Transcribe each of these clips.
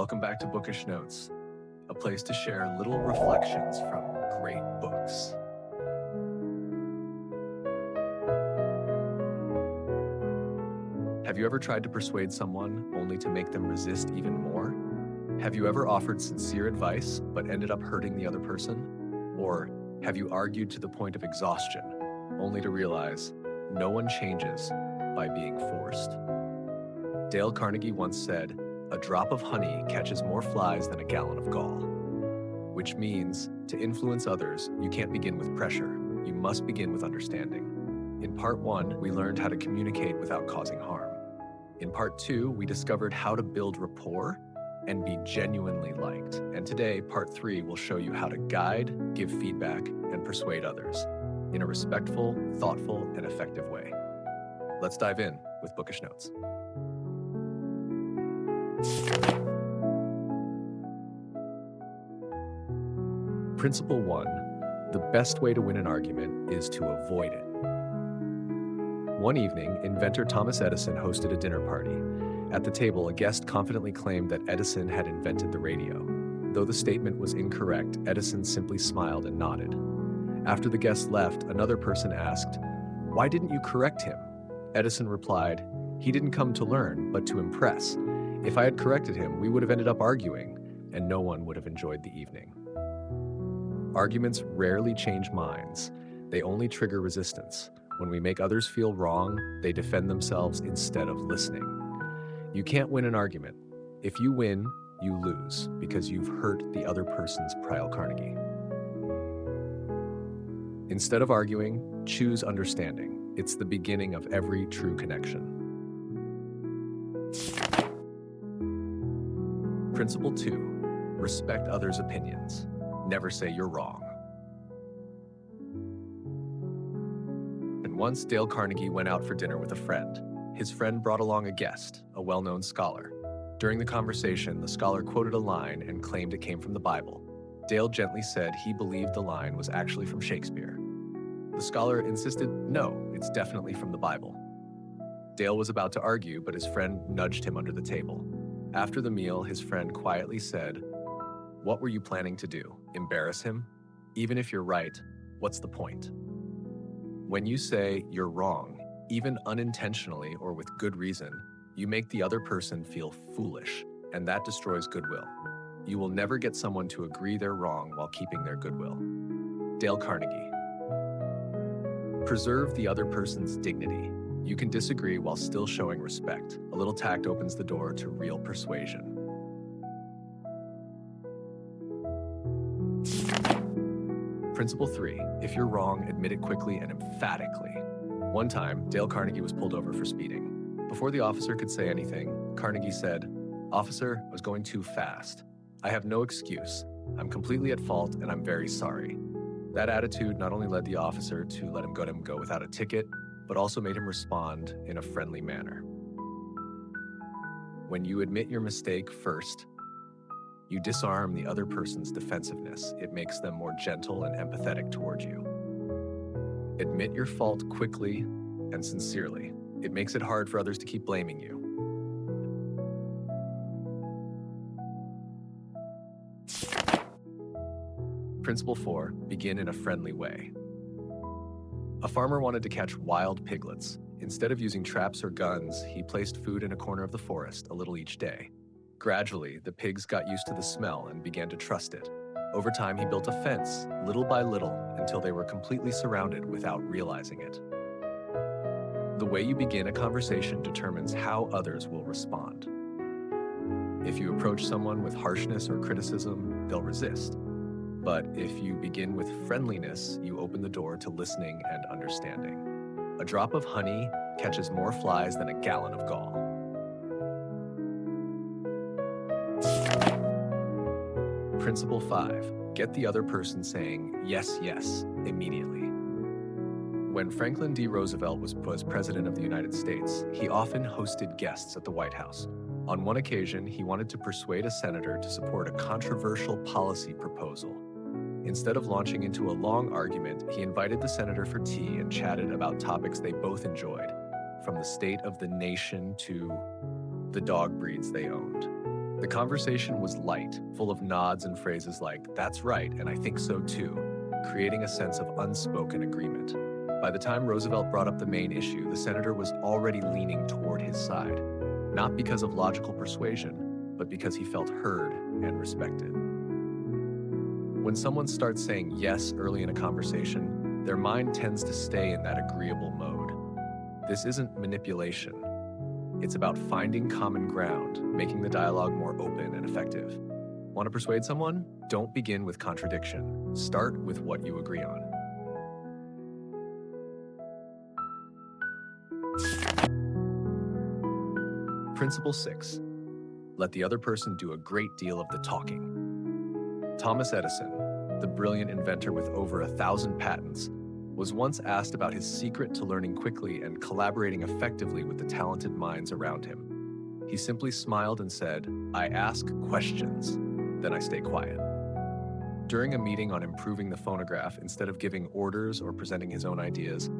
Welcome back to Bookish Notes, a place to share little reflections from great books. Have you ever tried to persuade someone only to make them resist even more? Have you ever offered sincere advice but ended up hurting the other person? Or have you argued to the point of exhaustion, only to realize no one changes by being forced? Dale Carnegie once said, "A drop of honey catches more flies than a gallon of gall." Which means, to influence others, you can't begin with pressure. You must begin with understanding. In part 1, we learned how to communicate without causing harm. In part 2, we discovered how to build rapport and be genuinely liked. And today, part 3 will show you how to guide, give feedback, and persuade others in a respectful, thoughtful, and effective way. Let's dive in with Bookish Notes. Principle 1. The best way to win an argument is to avoid it. One evening, inventor Thomas Edison hosted a dinner party. At the table, a guest confidently claimed that Edison had invented the radio. Though the statement was incorrect, Edison simply smiled and nodded. After the guest left, another person asked, "Why didn't you correct him?" Edison replied, "He didn't come to learn, but to impress. If I had corrected him, we would have ended up arguing, and no one would have enjoyed the evening." Arguments rarely change minds. They only trigger resistance. When we make others feel wrong, they defend themselves instead of listening. You can't win an argument. If you win, you lose because you've hurt the other person's Dale Carnegie. Instead of arguing, choose understanding. It's the beginning of every true connection. Principle 2. Respect others' opinions. Never say you're wrong. And once Dale Carnegie went out for dinner with a friend. His friend brought along a guest, a well-known scholar. During the conversation, the scholar quoted a line and claimed it came from the Bible. Dale gently said he believed the line was actually from Shakespeare. The scholar insisted, no, it's definitely from the Bible. Dale was about to argue, but his friend nudged him under the table. After the meal, his friend quietly said, "What were you planning to do? Embarrass him? Even if you're right, what's the point?" When you say you're wrong, even unintentionally or with good reason, you make the other person feel foolish, and that destroys goodwill. You will never get someone to agree they're wrong while keeping their goodwill. Dale Carnegie. Preserve the other person's dignity. You can disagree while still showing respect. A little tact opens the door to real persuasion. Principle 3. If you're wrong, admit it quickly and emphatically. One time, Dale Carnegie was pulled over for speeding. Before the officer could say anything, Carnegie said, "Officer, I was going too fast. I have no excuse. I'm completely at fault and I'm very sorry." That attitude not only led the officer to let him go without a ticket, but also made him respond in a friendly manner. When you admit your mistake first, you disarm the other person's defensiveness. It makes them more gentle and empathetic toward you. Admit your fault quickly and sincerely. It makes it hard for others to keep blaming you. Principle 4. Begin in a friendly way. A farmer wanted to catch wild piglets. Instead of using traps or guns, he placed food in a corner of the forest, a little each day. Gradually, the pigs got used to the smell and began to trust it. Over time, he built a fence, little by little, until they were completely surrounded without realizing it. The way you begin a conversation determines how others will respond. If you approach someone with harshness or criticism, they'll resist. But if you begin with friendliness, you open the door to listening and understanding. A drop of honey catches more flies than a gallon of gall. Principle 5. Get the other person saying, "Yes, yes," immediately. When Franklin D. Roosevelt was President of the United States, he often hosted guests at the White House. On one occasion, he wanted to persuade a senator to support a controversial policy proposal. Instead of launching into a long argument, he invited the senator for tea and chatted about topics they both enjoyed, from the state of the nation to the dog breeds they owned. The conversation was light, full of nods and phrases like, "That's right, and I think so too," creating a sense of unspoken agreement. By the time Roosevelt brought up the main issue, the senator was already leaning toward his side, not because of logical persuasion, but because he felt heard and respected. When someone starts saying yes early in a conversation, their mind tends to stay in that agreeable mode. This isn't manipulation. It's about finding common ground, making the dialogue more open and effective. Want to persuade someone? Don't begin with contradiction. Start with what you agree on. Principle 6. Let the other person do a great deal of the talking. Thomas Edison, the brilliant inventor with over 1,000 patents, was once asked about his secret to learning quickly and collaborating effectively with the talented minds around him. He simply smiled and said, "I ask questions, then I stay quiet." During a meeting on improving the phonograph, instead of giving orders or presenting his own ideas,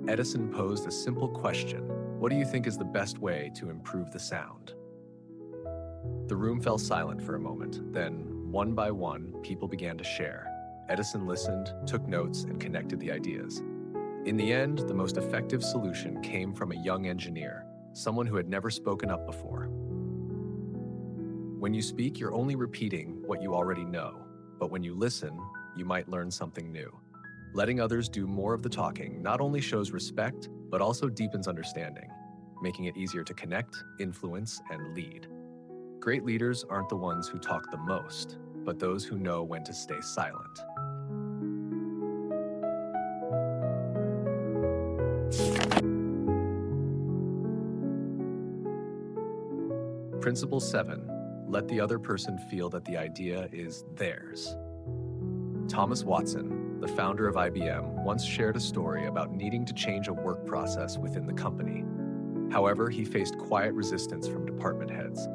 Edison posed a simple question: "What do you think is the best way to improve the sound?" The room fell silent for a moment. Then, one by one, people began to share. Edison listened, took notes, and connected the ideas. In the end, the most effective solution came from a young engineer, someone who had never spoken up before. When you speak, you're only repeating what you already know, but when you listen, you might learn something new. Letting others do more of the talking not only shows respect, but also deepens understanding, making it easier to connect, influence, and lead. Great leaders aren't the ones who talk the most, but those who know when to stay silent. Principle 7. Let the other person feel that the idea is theirs. Thomas Watson, the founder of IBM, once shared a story about needing to change a work process within the company. However, he faced quiet resistance from department heads.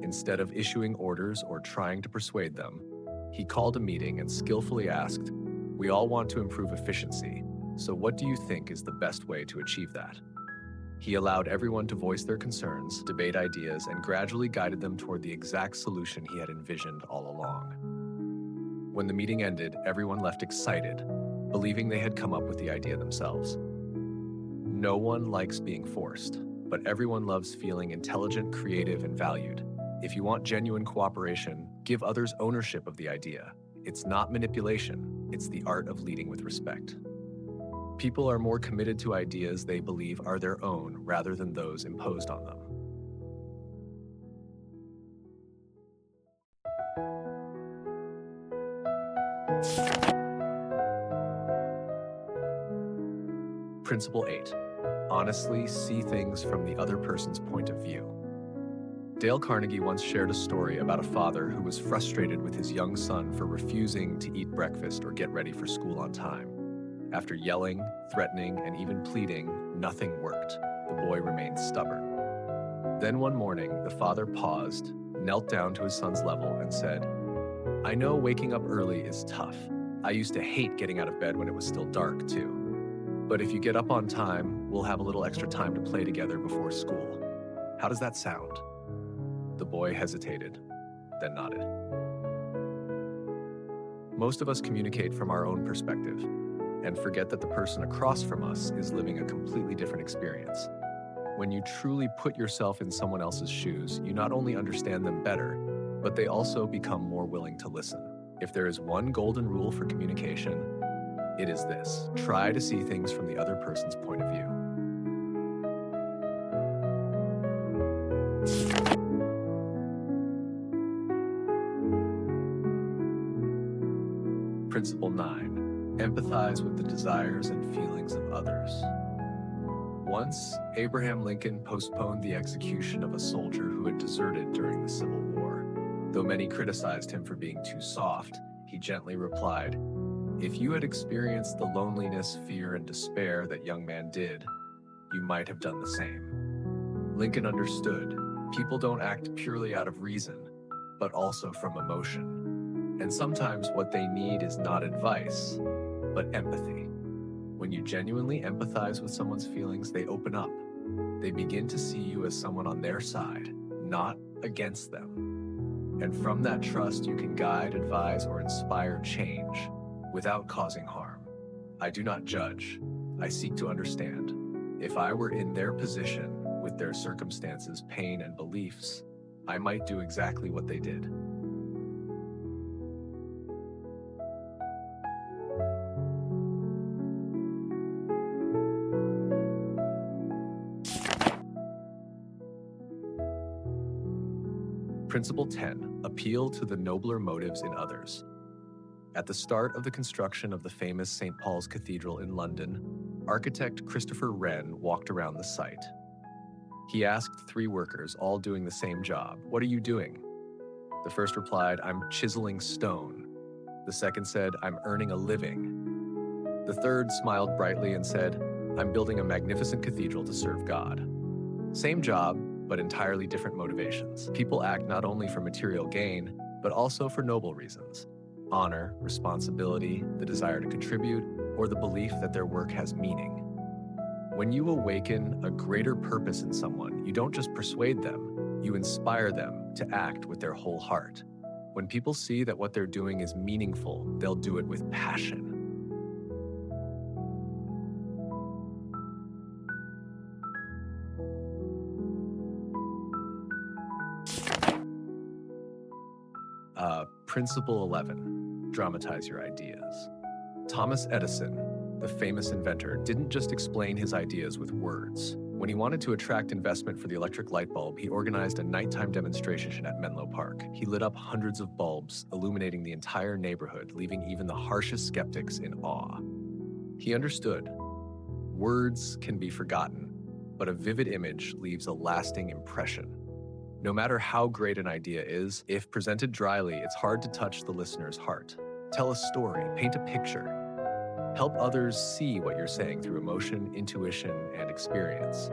Instead of issuing orders or trying to persuade them, he called a meeting and skillfully asked, "We all want to improve efficiency, so what do you think is the best way to achieve that?" He allowed everyone to voice their concerns, debate ideas, and gradually guided them toward the exact solution he had envisioned all along. When the meeting ended, everyone left excited, believing they had come up with the idea themselves. No one likes being forced, but everyone loves feeling intelligent, creative, and valued. If you want genuine cooperation, give others ownership of the idea. It's not manipulation, it's the art of leading with respect. People are more committed to ideas they believe are their own rather than those imposed on them. Principle 8. Honestly see things from the other person's point of view. Dale Carnegie once shared a story about a father who was frustrated with his young son for refusing to eat breakfast or get ready for school on time. After yelling, threatening, and even pleading, nothing worked. The boy remained stubborn. Then one morning, the father paused, knelt down to his son's level, and said, "I know waking up early is tough. I used to hate getting out of bed when it was still dark, too. But if you get up on time, we'll have a little extra time to play together before school. How does that sound?" The boy hesitated, then nodded. Most of us communicate from our own perspective and forget that the person across from us is living a completely different experience. When you truly put yourself in someone else's shoes, you not only understand them better, but they also become more willing to listen. If there is one golden rule for communication, it is this: try to see things from the other person's point of view. Principle 9. Empathize with the desires and feelings of others. Once, Abraham Lincoln postponed the execution of a soldier who had deserted during the Civil War. Though many criticized him for being too soft, he gently replied, "If you had experienced the loneliness, fear, and despair that young man did, you might have done the same." Lincoln understood, people don't act purely out of reason, but also from emotion. And sometimes what they need is not advice, but empathy. When you genuinely empathize with someone's feelings, they open up. They begin to see you as someone on their side, not against them. And from that trust, you can guide, advise, or inspire change without causing harm. I do not judge. I seek to understand. If I were in their position, with their circumstances, pain, and beliefs, I might do exactly what they did. Principle 10, appeal to the nobler motives in others. At the start of the construction of the famous St. Paul's Cathedral in London, architect Christopher Wren walked around the site. He asked 3 workers, all doing the same job, "What are you doing?" The first replied, "I'm chiseling stone." The second said, "I'm earning a living." The third smiled brightly and said, "I'm building a magnificent cathedral to serve God." Same job, but entirely different motivations. People act not only for material gain, but also for noble reasons: honor, responsibility, the desire to contribute, or the belief that their work has meaning. When you awaken a greater purpose in someone, you don't just persuade them, you inspire them to act with their whole heart. When people see that what they're doing is meaningful, they'll do it with passion. Principle 11, dramatize your ideas. Thomas Edison, the famous inventor, didn't just explain his ideas with words. When he wanted to attract investment for the electric light bulb, he organized a nighttime demonstration at Menlo Park. He lit up hundreds of bulbs, illuminating the entire neighborhood, leaving even the harshest skeptics in awe. He understood. Words can be forgotten, but a vivid image leaves a lasting impression. No matter how great an idea is, if presented dryly, it's hard to touch the listener's heart. Tell a story, paint a picture. Help others see what you're saying through emotion, intuition, and experience.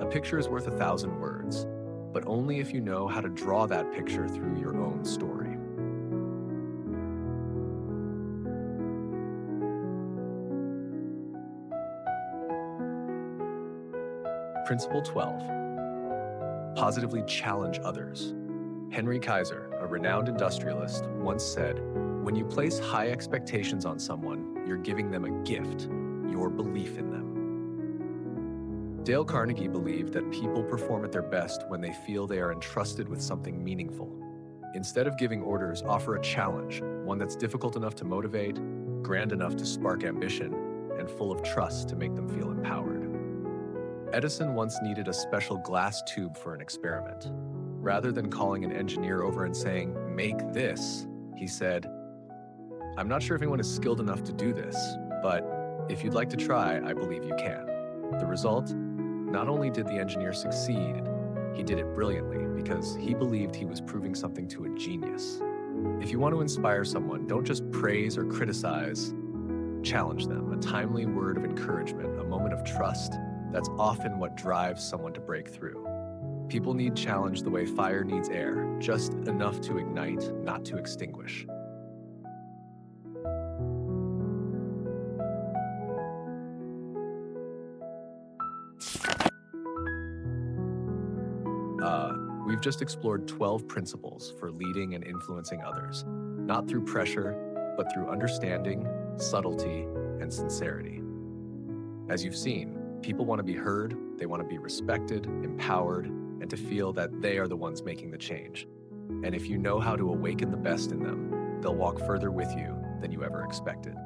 A picture is worth 1,000 words, but only if you know how to draw that picture through your own story. Principle 12, positively challenge others. Henry Kaiser, a renowned industrialist, once said, "When you place high expectations on someone, you're giving them a gift, your belief in them." Dale Carnegie believed that people perform at their best when they feel they are entrusted with something meaningful. Instead of giving orders, offer a challenge, one that's difficult enough to motivate, grand enough to spark ambition, and full of trust to make them feel empowered. Edison once needed a special glass tube for an experiment. Rather than calling an engineer over and saying, "Make this," he said, "I'm not sure if anyone is skilled enough to do this, but if you'd like to try, I believe you can." The result? Not only did the engineer succeed, he did it brilliantly because he believed he was proving something to a genius. If you want to inspire someone, don't just praise or criticize, challenge them. A timely word of encouragement, a moment of trust, that's often what drives someone to break through. People need challenge the way fire needs air, just enough to ignite, not to extinguish. We've just explored 12 principles for leading and influencing others, not through pressure, but through understanding, subtlety, and sincerity. As you've seen, people want to be heard, they want to be respected, empowered, and to feel that they are the ones making the change. And if you know how to awaken the best in them, they'll walk further with you than you ever expected.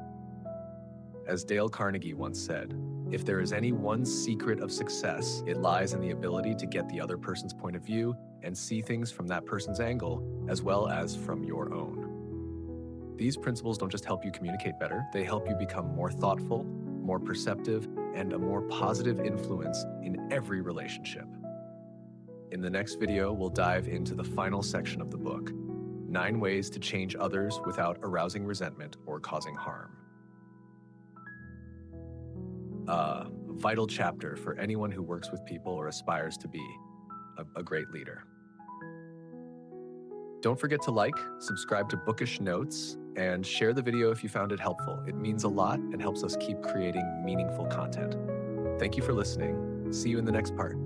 As Dale Carnegie once said, if there is any one secret of success, it lies in the ability to get the other person's point of view and see things from that person's angle, as well as from your own. These principles don't just help you communicate better, they help you become more thoughtful, more perceptive, and a more positive influence in every relationship. In the next video, we'll dive into the final section of the book, 9 ways to change others without arousing resentment or causing harm. A vital chapter for anyone who works with people or aspires to be a great leader. Don't forget to like, subscribe to Bookish Notes, and share the video if you found it helpful. It means a lot and helps us keep creating meaningful content. Thank you for listening. See you in the next part.